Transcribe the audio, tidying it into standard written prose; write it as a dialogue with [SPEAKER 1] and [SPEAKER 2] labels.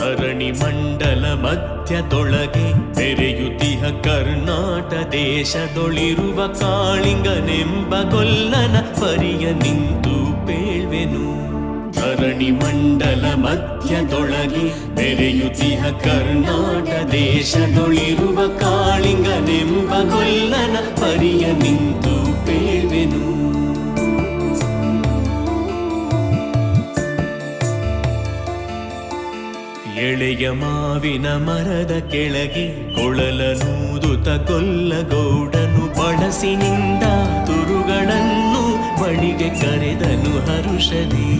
[SPEAKER 1] ಧರಣಿ ಮಂಡಲ ಮಧ್ಯದೊಳಗೆ ಬೆರೆಯುತಿಹ ಕರ್ನಾಟ ದೇಶದೊಳಿರುವ ಕಾಳಿಂಗನೆಂಬ ಗೊಲ್ಲನ ಪರಿಯ ನಿಂತು ಪೇಳ್ವೆನು. ಧರಣಿ ಮಂಡಲ ಮಧ್ಯದೊಳಗೆ ಬೆರೆಯುತಿಹ ಕರ್ನಾಟ ದೇಶದೊಳಿರುವ ಕಾಳಿಂಗನೆಂಬ ಗೊಲ್ಲನ ಪರಿಯ ನಿಂತು ಪೇಳ್ವೆನು. ಎಳೆಯ ಮಾವಿನ ಮರದ ಕೆಳಗೆ ಕೊಳಲನೂದುತ ಕೊಲ್ಲಗೌಡನು ಬಳಸಿನಿಂದ ತುರುಗಳನ್ನು ಬಳಿಗೆ ಕರೆದನು ಹರುಷದಿ.